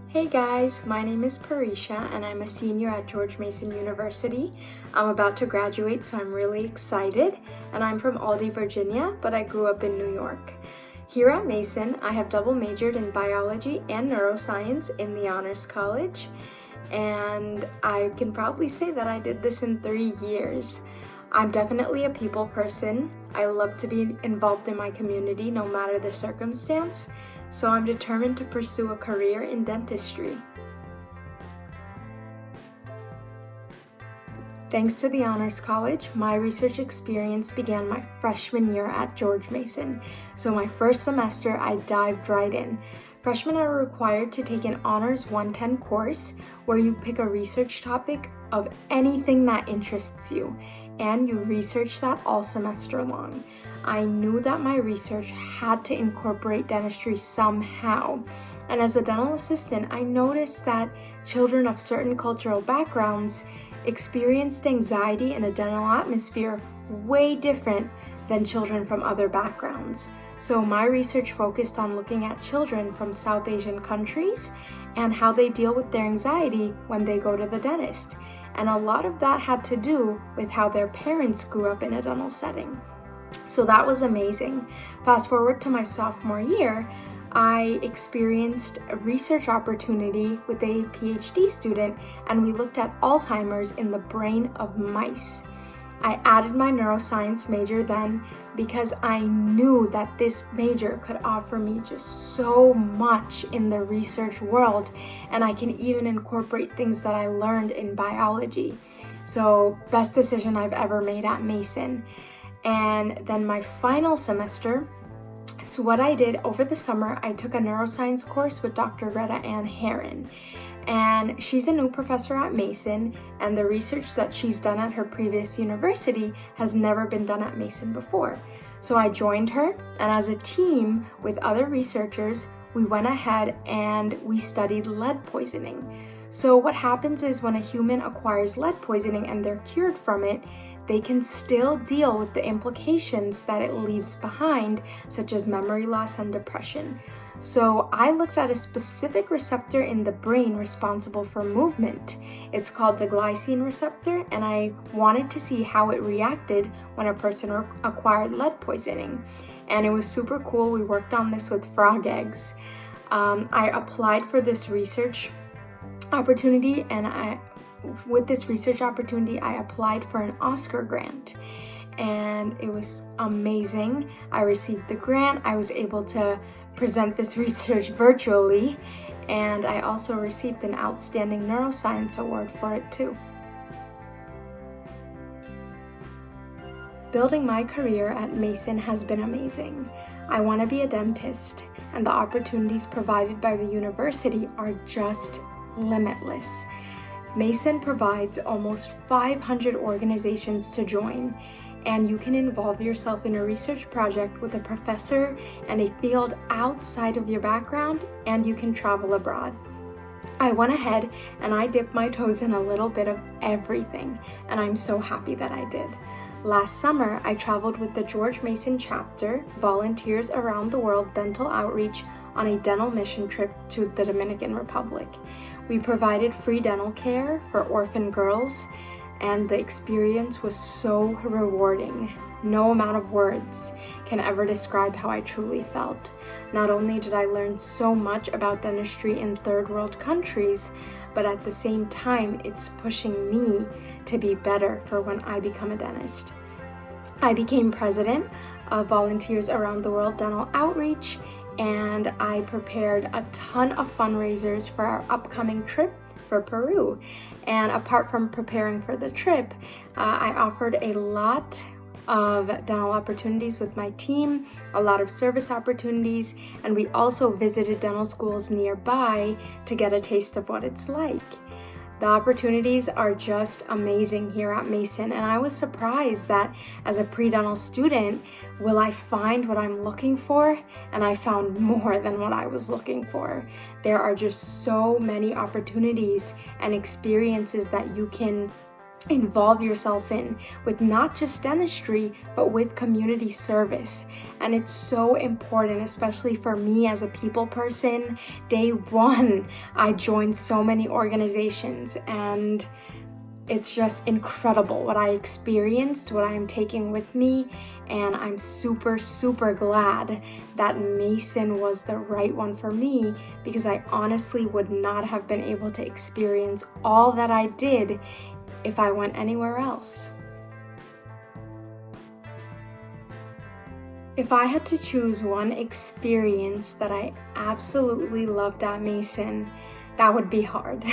Hey guys, my name is Paresha and I'm a senior at George Mason University. I'm about to graduate, so I'm really excited. And I'm from Aldie, Virginia, but I grew up in New York. Here at Mason, I have double majored in biology and neuroscience in the Honors College. And I can probably say that I did this in 3 years. I'm definitely a people person. I love to be involved in my community no matter the circumstance. So I'm determined to pursue a career in dentistry. Thanks to the Honors College, my research experience began my freshman year at George Mason. So my first semester, I dived right in. Freshmen are required to take an Honors 110 course where you pick a research topic of anything that interests you, and you research that all semester long. I knew that my research had to incorporate dentistry somehow. And as a dental assistant, I noticed that children of certain cultural backgrounds experienced anxiety in a dental atmosphere way different than children from other backgrounds. So my research focused on looking at children from South Asian countries and how they deal with their anxiety when they go to the dentist. And a lot of that had to do with how their parents grew up in a dental setting. So that was amazing. Fast forward to my sophomore year, I experienced a research opportunity with a PhD student, and we looked at Alzheimer's in the brain of mice. I added my neuroscience major then because I knew that this major could offer me just so much in the research world, and I can even incorporate things that I learned in biology. So, best decision I've ever made at Mason. And then my final semester, so what I did over the summer, I took a neuroscience course with Dr. Greta Ann Herron. And she's a new professor at Mason, and the research that she's done at her previous university has never been done at Mason before. So I joined her, and as a team with other researchers, we went ahead and we studied lead poisoning. So what happens is when a human acquires lead poisoning and they're cured from it, they can still deal with the implications that it leaves behind, such as memory loss and depression. So I looked at a specific receptor in the brain responsible for movement. It's called the glycine receptor, and I wanted to see how it reacted when a person acquired lead poisoning. And it was super cool. We worked on this with frog eggs. I applied for this research opportunity, and with this research opportunity, I applied for an Oscar grant, and it was amazing. I received the grant. I was able to present this research virtually, and I also received an Outstanding Neuroscience Award for it too. Building my career at Mason has been amazing. I want to be a dentist, and the opportunities provided by the university are just limitless. Mason provides almost 500 organizations to join, and you can involve yourself in a research project with a professor and a field outside of your background, and you can travel abroad. I went ahead and I dipped my toes in a little bit of everything, and I'm so happy that I did. Last summer, I traveled with the George Mason chapter, Volunteers Around the World Dental Outreach, on a dental mission trip to the Dominican Republic. We provided free dental care for orphan girls, and the experience was so rewarding. No amount of words can ever describe how I truly felt. Not only did I learn so much about dentistry in third world countries, but at the same time, it's pushing me to be better for when I become a dentist. I became president of Volunteers Around the World Dental Outreach, and I prepared a ton of fundraisers for our upcoming trip for Peru. And apart from preparing for the trip, I offered a lot of dental opportunities with my team, a lot of service opportunities, and we also visited dental schools nearby to get a taste of what it's like. The opportunities are just amazing here at Mason, and I was surprised that as a pre-dental student, will I find what I'm looking for? And I found more than what I was looking for. There are just so many opportunities and experiences that you can involve yourself in with not just dentistry, but with community service. And it's so important, especially for me as a people person. Day one, I joined so many organizations, and it's just incredible what I experienced, what I am taking with me, and I'm super, super glad that Mason was the right one for me, because I honestly would not have been able to experience all that I did if I went anywhere else. If I had to choose one experience that I absolutely loved at Mason, that would be hard.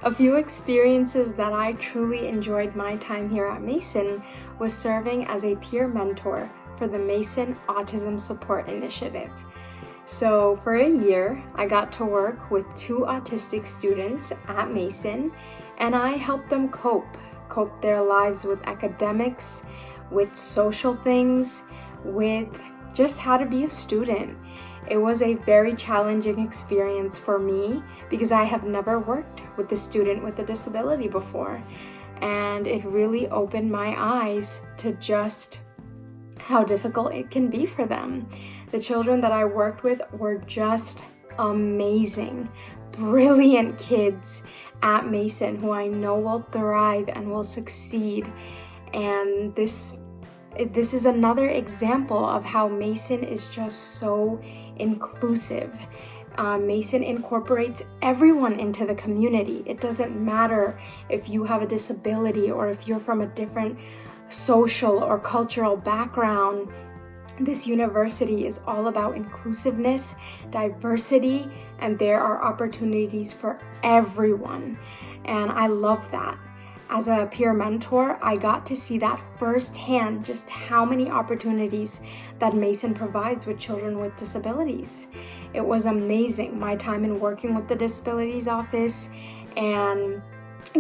A few experiences that I truly enjoyed my time here at Mason was serving as a peer mentor for the Mason Autism Support Initiative. So for a year, I got to work with 2 autistic students at Mason, and I helped them cope their lives with academics, with social things, with just how to be a student. It was a very challenging experience for me because I have never worked with a student with a disability before, and it really opened my eyes to just how difficult it can be for them. The children that I worked with were just amazing, brilliant kids at Mason who I know will thrive and will succeed. And this is another example of how Mason is just so inclusive. Mason incorporates everyone into the community. It doesn't matter if you have a disability or if you're from a different social or cultural background. This university is all about inclusiveness, diversity, and there are opportunities for everyone. And I love that. As a peer mentor, I got to see that firsthand, just how many opportunities that Mason provides with children with disabilities. It was amazing, my time in working with the disabilities office and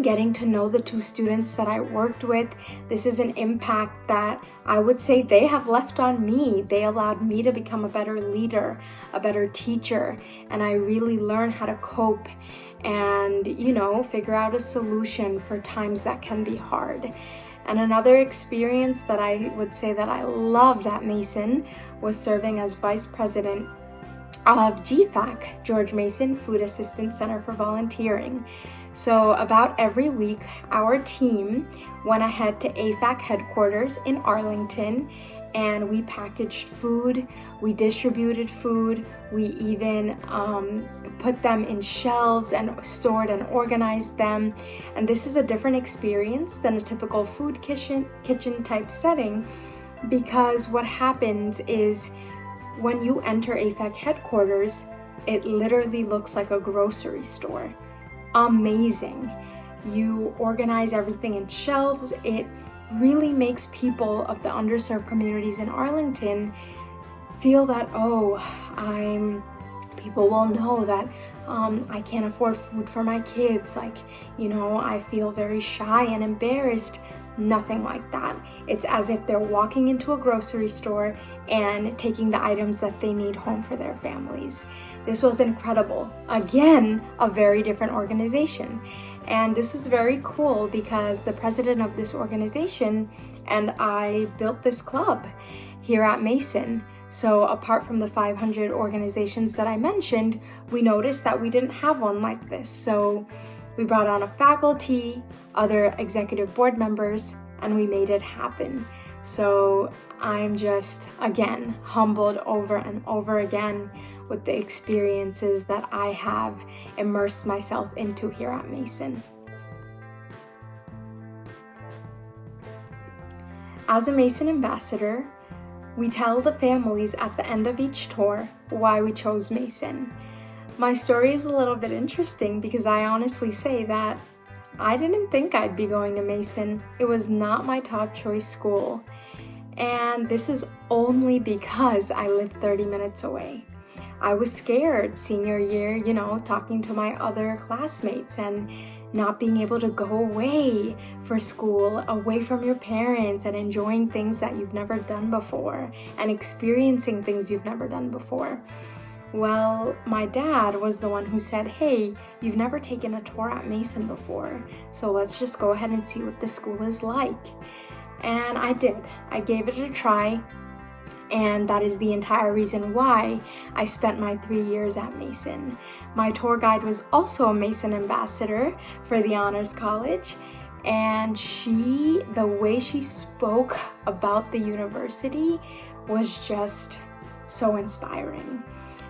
getting to know the 2 students that I worked with. This is an impact that I would say they have left on me. They allowed me to become a better leader, a better teacher, and I really learned how to cope and, figure out a solution for times that can be hard. And another experience that I would say that I loved at Mason was serving as vice president of GFAC, George Mason Food Assistance Center for Volunteering. So about every week, our team went ahead to AFAC headquarters in Arlington, and we packaged food, we distributed food, we even put them in shelves and stored and organized them. And this is a different experience than a typical food kitchen type setting, because what happens is when you enter AFAC headquarters, it literally looks like a grocery store. Amazing. You organize everything in shelves. It really makes people of the underserved communities in Arlington feel that, people will know that I can't afford food for my kids. I feel very shy and embarrassed. Nothing like that. It's as if they're walking into a grocery store and taking the items that they need home for their families. This was incredible. Again, a very different organization. And this is very cool because the president of this organization and I built this club here at Mason. So apart from the 500 organizations that I mentioned, we noticed that we didn't have one like this. So we brought on a faculty, other executive board members, and we made it happen. So I'm just, again, humbled over and over again with the experiences that I have immersed myself into here at Mason. As a Mason ambassador, we tell the families at the end of each tour why we chose Mason. My story is a little bit interesting because I honestly say that I didn't think I'd be going to Mason. It was not my top choice school. And this is only because I lived 30 minutes away. I was scared senior year, talking to my other classmates and not being able to go away for school, away from your parents, and enjoying things that you've never done before and experiencing things you've never done before. Well, my dad was the one who said, hey, you've never taken a tour at Mason before, so let's just go ahead and see what the school is like. And I did. I gave it a try, and that is the entire reason why I spent my 3 years at Mason. My tour guide was also a Mason ambassador for the Honors College, and the way she spoke about the university was just so inspiring.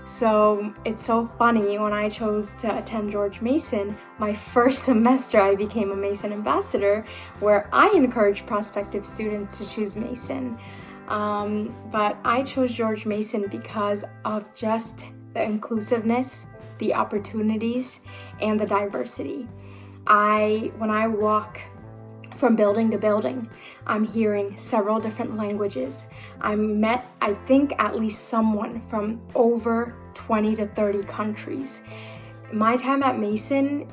So it's so funny, when I chose to attend George Mason, my first semester I became a Mason ambassador, where I encouraged prospective students to choose Mason. But I chose George Mason because of just the inclusiveness, the opportunities, and the diversity. When I walk from building to building, I'm hearing several different languages. I met, I think, at least someone from over 20 to 30 countries. My time at Mason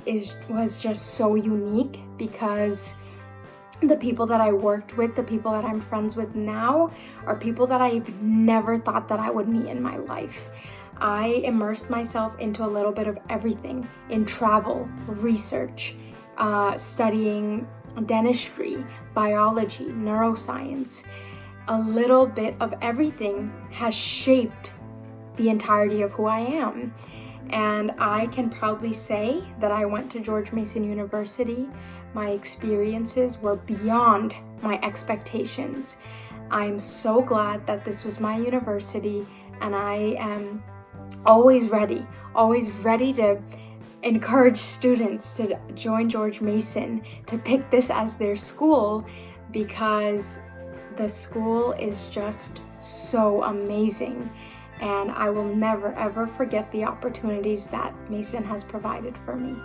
was just so unique because the people that I worked with, the people that I'm friends with now, are people that I've never thought that I would meet in my life. I immersed myself into a little bit of everything, in travel, research, studying dentistry, biology, neuroscience. A little bit of everything has shaped the entirety of who I am. And I can proudly say that I went to George Mason University. My experiences were beyond my expectations. I'm so glad that this was my university, and I am always ready to encourage students to join George Mason, to pick this as their school, because the school is just so amazing, and I will never ever forget the opportunities that Mason has provided for me.